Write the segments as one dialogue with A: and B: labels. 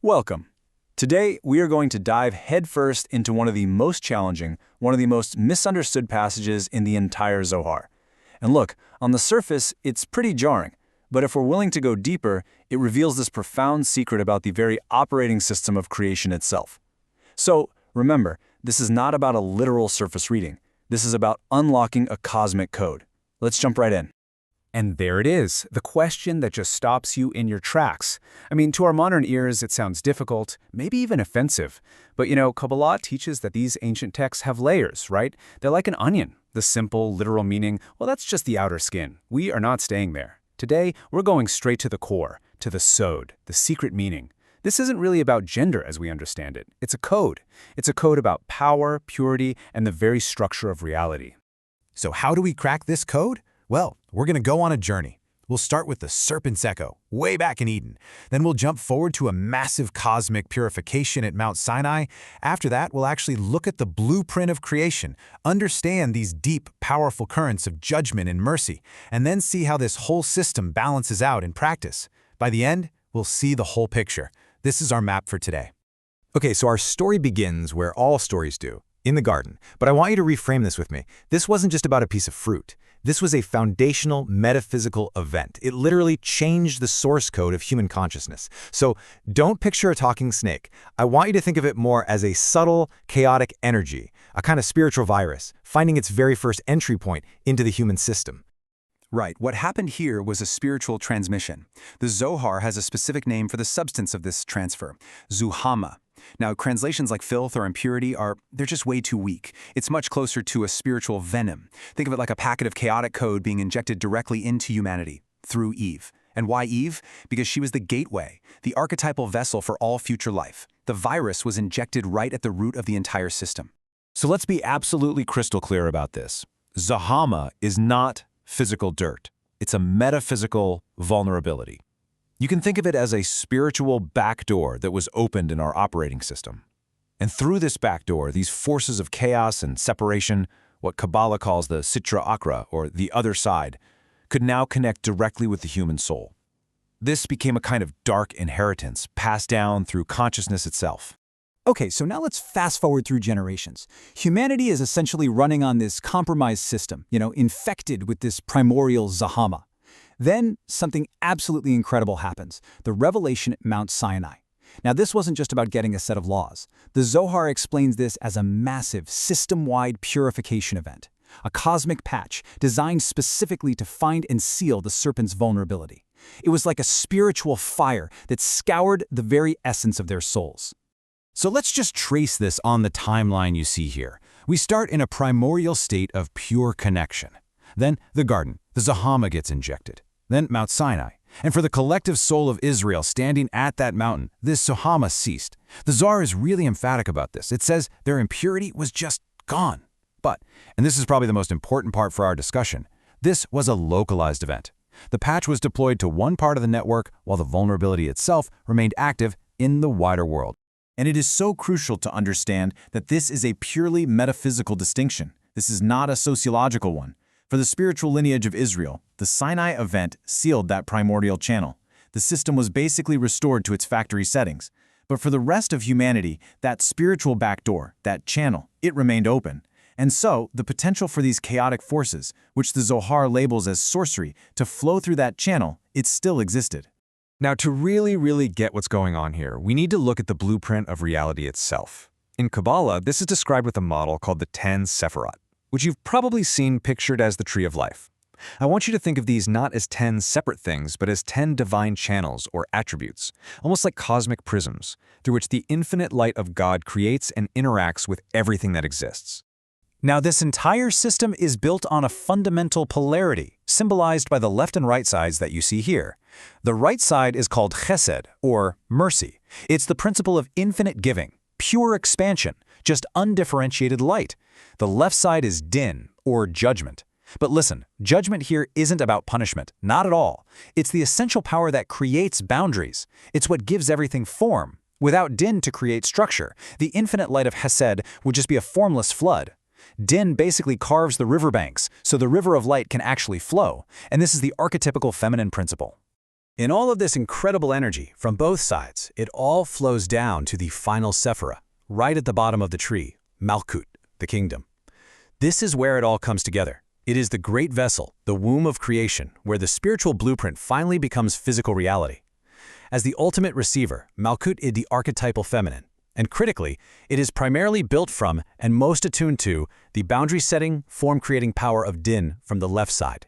A: Welcome. Today, we are going to dive headfirst into one of the most challenging, one of the most misunderstood passages in the entire Zohar. And look, on the surface, it's pretty jarring, but if we're willing to go deeper, it reveals this profound secret about the very operating system of creation itself. So, remember, this is not about a literal surface reading. This is about unlocking a cosmic code. Let's jump right in.
B: And there it is, the question that just stops you in your tracks. I mean, to our modern ears, it sounds difficult, maybe even offensive. But Kabbalah teaches that these ancient texts have layers, right? They're like an onion. The simple, literal meaning, well, that's just the outer skin. We are not staying there. Today, we're going straight to the core, to the sod, the secret meaning. This isn't really about gender as we understand it. It's a code. It's a code about power, purity, and the very structure of reality.
C: So how do we crack this code? Well, we're going to go on a journey. We'll start with the serpent's echo, way back in Eden. Then we'll jump forward to a massive cosmic purification at Mount Sinai. After that, we'll actually look at the blueprint of creation, understand these deep, powerful currents of judgment and mercy, and then see how this whole system balances out in practice. By the end, we'll see the whole picture. This is our map for today.
D: Okay, so our story begins where all stories do, in the garden. But I want you to reframe this with me. This wasn't just about a piece of fruit. This was a foundational, metaphysical event. It literally changed the source code of human consciousness. So don't picture a talking snake. I want you to think of it more as a subtle, chaotic energy, a kind of spiritual virus, finding its very first entry point into the human system.
A: Right, what happened here was a spiritual transmission. The Zohar has a specific name for the substance of this transfer, Zohama. Now, translations like filth or impurity they're just way too weak. It's much closer to a spiritual venom. Think of it like a packet of chaotic code being injected directly into humanity, through Eve. And why Eve? Because she was the gateway, the archetypal vessel for all future life. The virus was injected right at the root of the entire system.
E: So let's be absolutely crystal clear about this. Zohama is not physical dirt. It's a metaphysical vulnerability. You can think of it as a spiritual backdoor that was opened in our operating system. And through this backdoor, these forces of chaos and separation, what Kabbalah calls the Sitra Achra, or the other side, could now connect directly with the human soul. This became a kind of dark inheritance passed down through consciousness itself.
F: Okay, so now let's fast forward through generations. Humanity is essentially running on this compromised system, infected with this primordial Zohama. Then something absolutely incredible happens, the revelation at Mount Sinai. Now, this wasn't just about getting a set of laws. The Zohar explains this as a massive, system-wide purification event, a cosmic patch designed specifically to find and seal the serpent's vulnerability. It was like a spiritual fire that scoured the very essence of their souls.
C: So let's just trace this on the timeline you see here. We start in a primordial state of pure connection. Then the garden, the Zohama gets injected. Then Mount Sinai. And for the collective soul of Israel standing at that mountain, this Zohama ceased. The Zohar is really emphatic about this. It says their impurity was just gone. But, and this is probably the most important part for our discussion, this was a localized event. The patch was deployed to one part of the network while the vulnerability itself remained active in the wider world.
G: And it is so crucial to understand that this is a purely metaphysical distinction. This is not a sociological one. For the spiritual lineage of Israel, the Sinai event sealed that primordial channel. The system was basically restored to its factory settings. But for the rest of humanity, that spiritual backdoor, that channel, it remained open. And so, the potential for these chaotic forces, which the Zohar labels as sorcery, to flow through that channel, it still existed.
D: Now, to really get what's going on here, we need to look at the blueprint of reality itself. In Kabbalah, this is described with a model called the 10 Sephirot, which you've probably seen pictured as the tree of life. I want you to think of these not as 10 separate things, but as 10 divine channels or attributes, almost like cosmic prisms, through which the infinite light of God creates and interacts with everything that exists.
F: Now, this entire system is built on a fundamental polarity, symbolized by the left and right sides that you see here. The right side is called chesed, or mercy. It's the principle of infinite giving, pure expansion, just undifferentiated light. The left side is din, or judgment. But listen, judgment here isn't about punishment, not at all. It's the essential power that creates boundaries. It's what gives everything form. Without din to create structure, the infinite light of Hesed would just be a formless flood. Din basically carves the riverbanks, so the river of light can actually flow, and this is the archetypical feminine principle.
B: In all of this incredible energy from both sides, it all flows down to the final Sephira, right at the bottom of the tree, Malkut, the kingdom. This is where it all comes together. It is the great vessel, the womb of creation, where the spiritual blueprint finally becomes physical reality. As the ultimate receiver, Malkut is the archetypal feminine. And critically, it is primarily built from and most attuned to the boundary-setting, form-creating power of Din from the left side.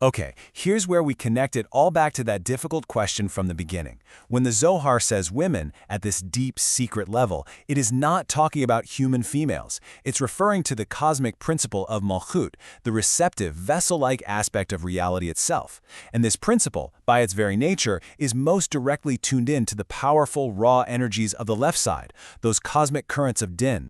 F: Okay, here's where we connect it all back to that difficult question from the beginning. When the Zohar says women at this deep, secret level, it is not talking about human females. It's referring to the cosmic principle of Malchut, the receptive, vessel-like aspect of reality itself. And this principle, by its very nature, is most directly tuned in to the powerful, raw energies of the left side, those cosmic currents of Din.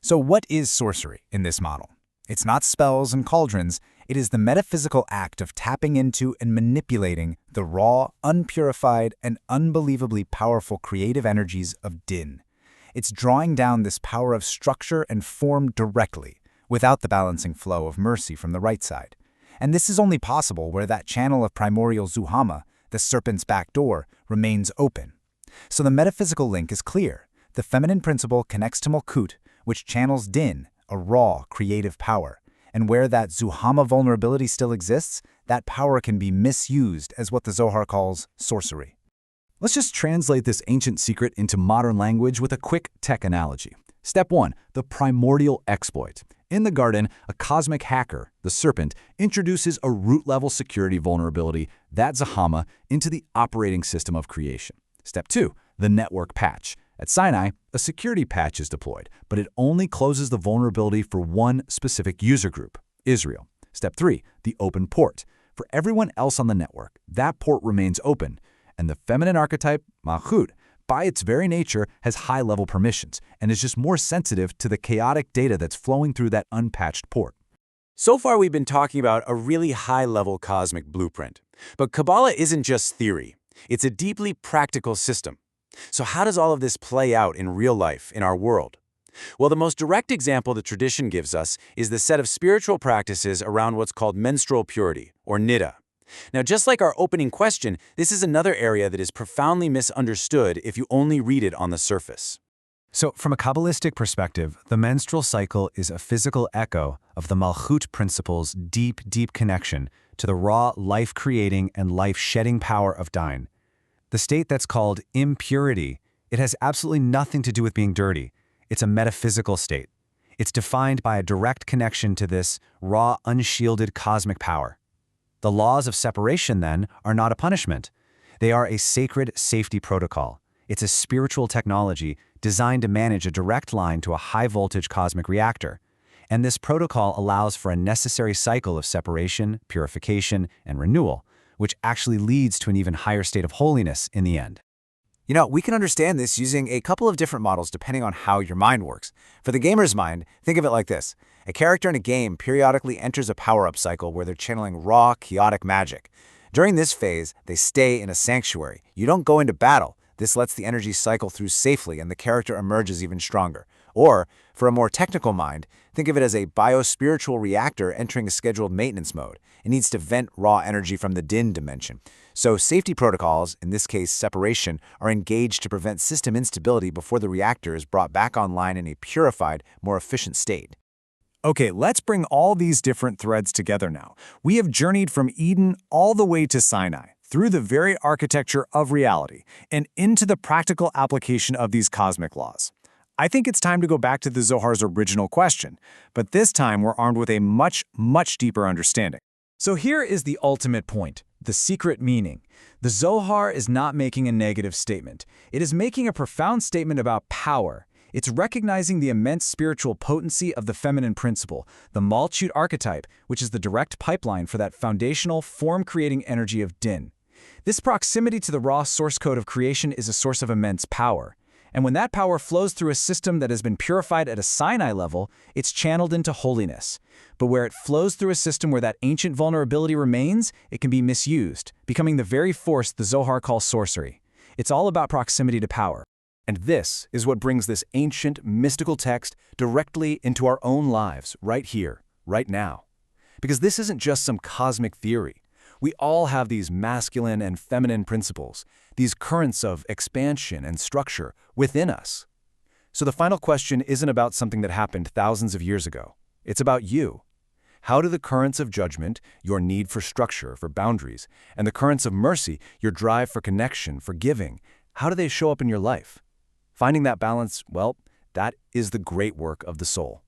A: So what is sorcery in this model? It's not spells and cauldrons. It is the metaphysical act of tapping into and manipulating the raw, unpurified, and unbelievably powerful creative energies of Din. It's drawing down this power of structure and form directly, without the balancing flow of mercy from the right side. And this is only possible where that channel of primordial Zohama, the serpent's back door, remains open. So the metaphysical link is clear. The feminine principle connects to Malkut, which channels Din, a raw, creative power. And where that Zohama vulnerability still exists, that power can be misused as what the Zohar calls sorcery.
F: Let's just translate this ancient secret into modern language with a quick tech analogy. Step 1, the primordial exploit. In the garden, a cosmic hacker, the serpent, introduces a root-level security vulnerability, that Zohama, into the operating system of creation. Step 2, the network patch. At Sinai, a security patch is deployed, but it only closes the vulnerability for one specific user group, Israel. Step 3, the open port. For everyone else on the network, that port remains open, and the feminine archetype, Malchut, by its very nature, has high-level permissions and is just more sensitive to the chaotic data that's flowing through that unpatched port.
B: So far, we've been talking about a really high-level cosmic blueprint. But Kabbalah isn't just theory. It's a deeply practical system. So how does all of this play out in real life, in our world? Well, the most direct example the tradition gives us is the set of spiritual practices around what's called menstrual purity, or niddah. Now, just like our opening question, this is another area that is profoundly misunderstood if you only read it on the surface.
F: So, from a Kabbalistic perspective, the menstrual cycle is a physical echo of the Malchut principle's deep, deep connection to the raw, life-creating and life-shedding power of Din. The state that's called impurity, it has absolutely nothing to do with being dirty. It's a metaphysical state. It's defined by a direct connection to this raw, unshielded cosmic power. The laws of separation, then, are not a punishment. They are a sacred safety protocol. It's a spiritual technology designed to manage a direct line to a high-voltage cosmic reactor. And this protocol allows for a necessary cycle of separation, purification, and renewal, which actually leads to an even higher state of holiness in the end.
A: You know, we can understand this using a couple of different models depending on how your mind works. For the gamer's mind, think of it like this. A character in a game periodically enters a power-up cycle where they're channeling raw, chaotic magic. During this phase, they stay in a sanctuary. You don't go into battle. This lets the energy cycle through safely and the character emerges even stronger. Or, for a more technical mind, think of it as a biospiritual reactor entering a scheduled maintenance mode. It needs to vent raw energy from the Din dimension. So safety protocols, in this case separation, are engaged to prevent system instability before the reactor is brought back online in a purified, more efficient state.
F: Okay, let's bring all these different threads together now. We have journeyed from Eden all the way to Sinai, through the very architecture of reality, and into the practical application of these cosmic laws. I think it's time to go back to the Zohar's original question, but this time we're armed with a much, much deeper understanding. So here is the ultimate point, the secret meaning. The Zohar is not making a negative statement. It is making a profound statement about power. It's recognizing the immense spiritual potency of the feminine principle, the Malchut archetype, which is the direct pipeline for that foundational, form-creating energy of Din. This proximity to the raw source code of creation is a source of immense power. And when that power flows through a system that has been purified at a Sinai level, it's channeled into holiness. But where it flows through a system where that ancient vulnerability remains, it can be misused, becoming the very force the Zohar calls sorcery. It's all about proximity to power. And this is what brings this ancient, mystical text directly into our own lives, right here, right now. Because this isn't just some cosmic theory.
B: We all have these masculine and feminine principles, these currents of expansion and structure within us. So the final question isn't about something that happened thousands of years ago. It's about you. How do the currents of judgment, your need for structure, for boundaries, and the currents of mercy, your drive for connection, for giving, how do they show up in your life? Finding that balance, well, that is the great work of the soul.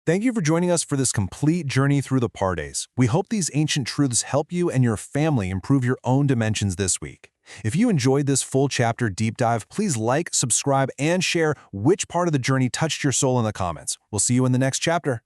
F: Thank you for joining us for this complete journey through the Pardes. We hope these ancient truths help you and your family improve your own dimensions this week. If you enjoyed this full chapter deep dive, please like, subscribe, and share which part of the journey touched your soul in the comments. We'll see you in the next chapter.